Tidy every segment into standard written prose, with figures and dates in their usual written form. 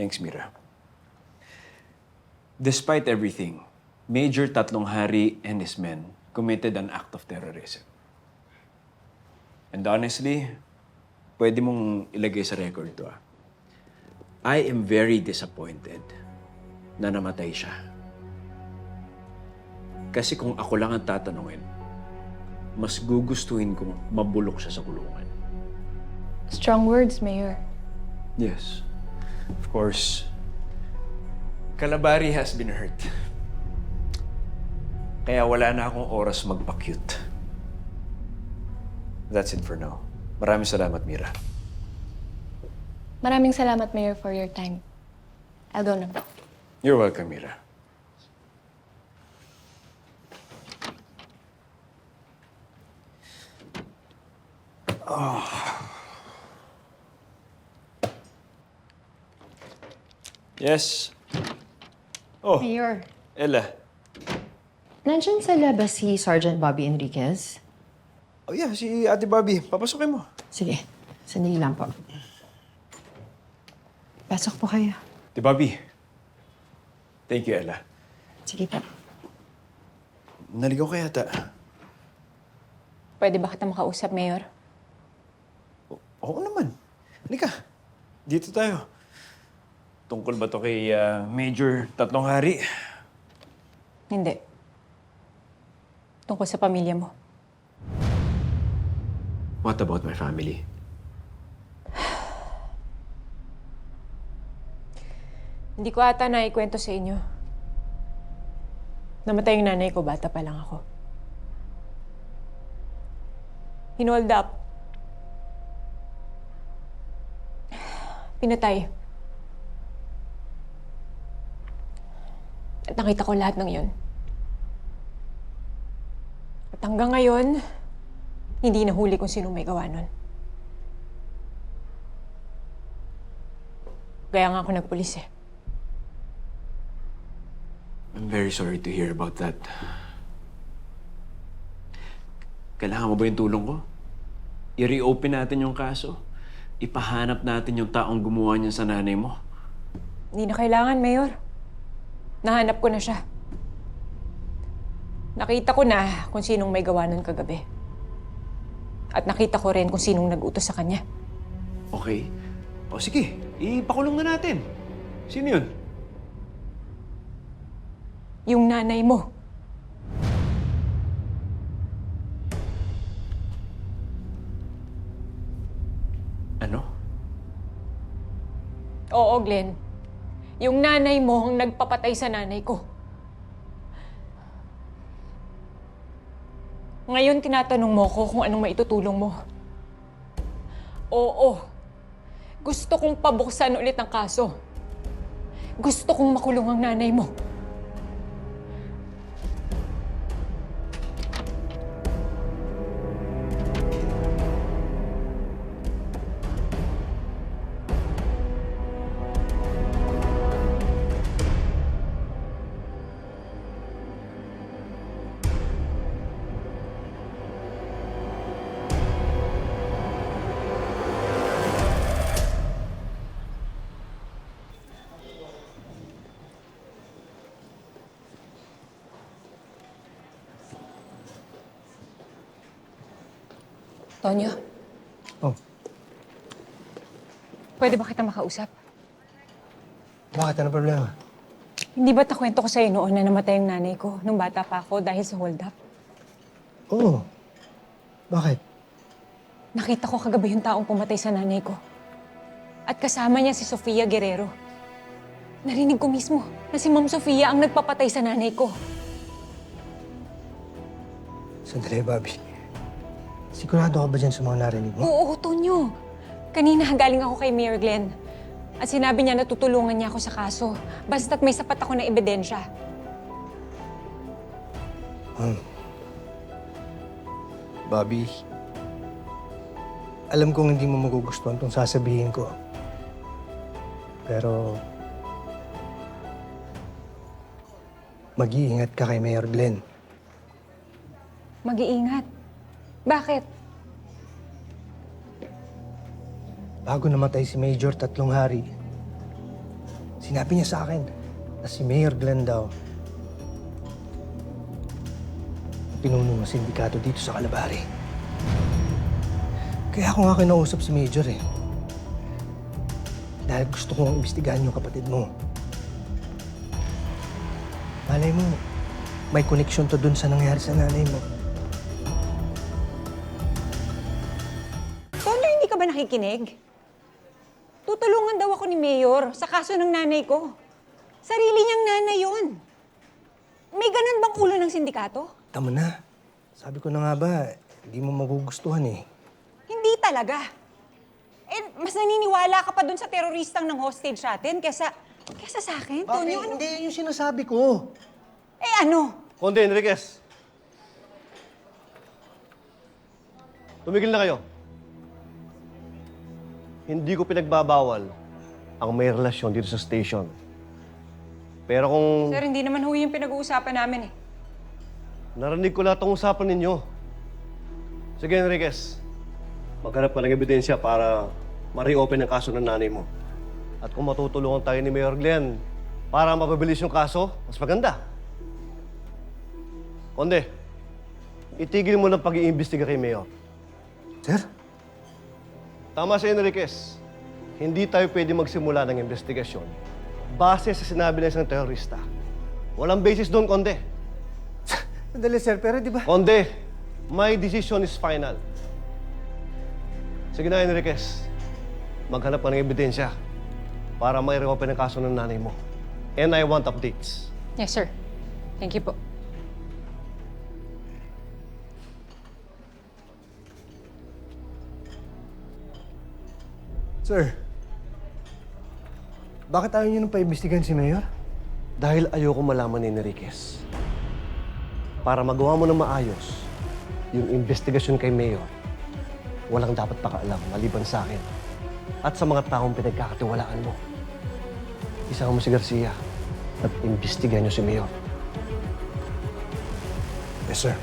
Thanks, Mira. Despite everything, Major Tatlong Hari and his men committed an act of terrorism. And honestly, pwede mong ilagay sa record to, ah. I am very disappointed na namatay siya. Kasi kung ako lang ang tatanungin, mas gugustuhin kong mabulok siya sa kulungan. Strong words, Mayor. Yes, of course. Kalabari has been hurt. Kaya wala na akong oras magpa-cute. That's it for now. Maraming salamat, Mira. Maraming salamat, Mayor, for your time. I'll go na. You're welcome, Mira. Yes. Oh, Mayor, Ella. nandyan sa labas si Sergeant Bobby Enriquez? Oh yeah, si Ate Bobby. Papasokin mo. Sige, sandali lang po. Pasok po kayo. Ate Bobby. Thank you, Ella. Sige po. Naligaw ka yata. Pwede ba kita makausap, Mayor? Oo naman. Halika. Dito tayo. Tungkol ba to kay Major Tatlong Hari? Hindi. Tungkol sa pamilya mo. What about my family? Hindi ko ata naikwento sa inyo. Namatay yung nanay ko, bata pa lang ako. Hinold up. Pinatay. At nakita ko lahat ng yun. At hanggang ngayon, hindi nahuli kung sino may gawa nun. Kaya nga ako nagpulis eh. I'm very sorry to hear about that. Kailangan mo ba yung tulong ko? I-reopen natin yung kaso. Ipahanap natin yung taong gumawa niyan sa nanay mo. Hindi na kailangan, Mayor. Nahanap ko na siya. Nakita ko na kung sinong may gawa nun kagabi. At nakita ko rin kung sinong nag-utos sa kanya. Okay. O sige, ipakulong na natin. Sino yun? Yung nanay mo. Ano? Oo, Glenn. Yung nanay mo ang nagpapatay sa nanay ko. Ngayon, tinatanong mo ko kung anong maitutulong mo. Oo. Gusto kong pabuksan ulit ang kaso. Gusto kong makulong ang nanay mo. Tonyo, Oh, pwede ba kita makausap? bakit? Ano problema? Hindi ba't nakwento ko sa'yo noon na namatay yung nanay ko nung bata pa ako dahil sa hold up? Oo. Bakit? Nakita ko kagabi yung taong pumatay sa nanay ko. At kasama niya si Sofia Guerrero. Narinig ko mismo na si Ma'am Sofia ang nagpapatay sa nanay ko. Sandali, Bobby. Sigurado ka ba dyan sa mga narinig mo? Oo, Tonyo. Kanina galing ako kay Mayor Glenn. At sinabi niya na tutulungan niya ako sa kaso. Basta't may sapat ako na ebidensya. Bobby, alam kong hindi mo magugustuhan itong sasabihin ko. Pero, mag-iingat ka kay Mayor Glenn. Mag-iingat. Bakit? Bago namatay si Major Tatlong Hari, Sinabi niya sa akin na si Mayor Glenn daw pinuno ng sindikato dito sa Calabari. Kaya ako nga kinausap si Major eh. Dahil gusto kong imbestigahan yung kapatid mo. Malay mo, may connection to dun sa nangyari sa nanay mo. Tono, hindi ka ba nakikinig? Tutulungan daw ako ni Mayor sa kaso ng nanay ko. Sarili niyang nanay yun. May ganun bang ulo ng sindikato? Tama na. Sabi ko na nga ba, hindi mo magugustuhan eh. Hindi talaga. Eh, mas naniniwala ka pa dun sa teroristang ng hostage natin kesa sa akin, Tonyo. Ano? Hindi yung sinasabi ko. Eh ano? Conde Enriquez. Tumigil na kayo. Hindi ko pinagbabawal ang may relasyon dito sa station. Pero kung Sir, hindi naman ho yung pinag-uusapan namin eh. narinig ko lahat ang usapan ninyo, sige Enriquez, maghanap ka ng ebidensya para ma-reopen ang kaso ng nanay mo. At kung matutulungan tayo ni Mayor Glenn para mapabilis yung kaso, mas maganda. Conde, itigil mo ng pag-iimbestiga kay Mayor. Sir? Tama si Enriquez. Hindi tayo pwede magsimula ng investigasyon base sa sinabi ng isang terorista. Walang basis doon, Conde. Sandali, sir, pero di ba? Conde, my decision is final. Sige na, Enriquez. Maghanap ka ng ebidensya para may reopen ang kaso ng nanay mo. And I want updates. Yes, sir. Thank you po. Sir, bakit ayaw niyo nang paimbestigahan si Mayor? Dahil ayoko malaman ni Enriquez. Para magawa mo ng maayos yung investigasyon kay Mayor, walang dapat pakaalam maliban sa akin at sa mga taong pinagkakatiwalaan mo. Isama mo si Garcia at imbestigahan niyo si Mayor. Yes, sir.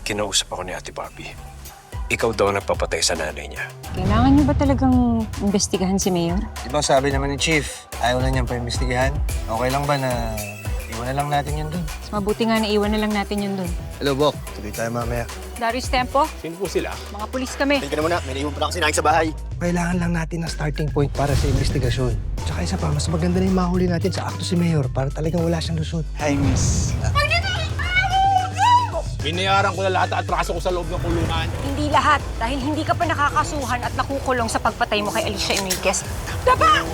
Kinausap ako ni Ate Bobby. Ikaw daw nagpapatay sa nanay niya. Kailangan niyo ba talagang imbestigahan si Mayor? Di ba sabi naman ni Chief, ayaw na niyang paimbestigahan? Okay lang ba na iwan na lang natin yun dun? Mas mabuti nga na iwan na lang natin yun dun. Hello, Bok. Tuloy tayo mamaya. Darius Tempo, Sino po sila? mga pulis kami. Tingnan mo na, may naiwan pa na kasi namin sa bahay. Kailangan lang natin ng starting point para sa investigasyon. Tsaka isa pa, mas maganda na yung mahuli natin sa akto si Mayor para talagang wala siyang lusot. Hi, miss. Binayaran ko na lahat at atraso ko sa loob ng kulungan. Hindi lahat, dahil hindi ka pa nakakasuhan at nakukulong sa pagpatay mo kay Alicia Enriquez. Daba!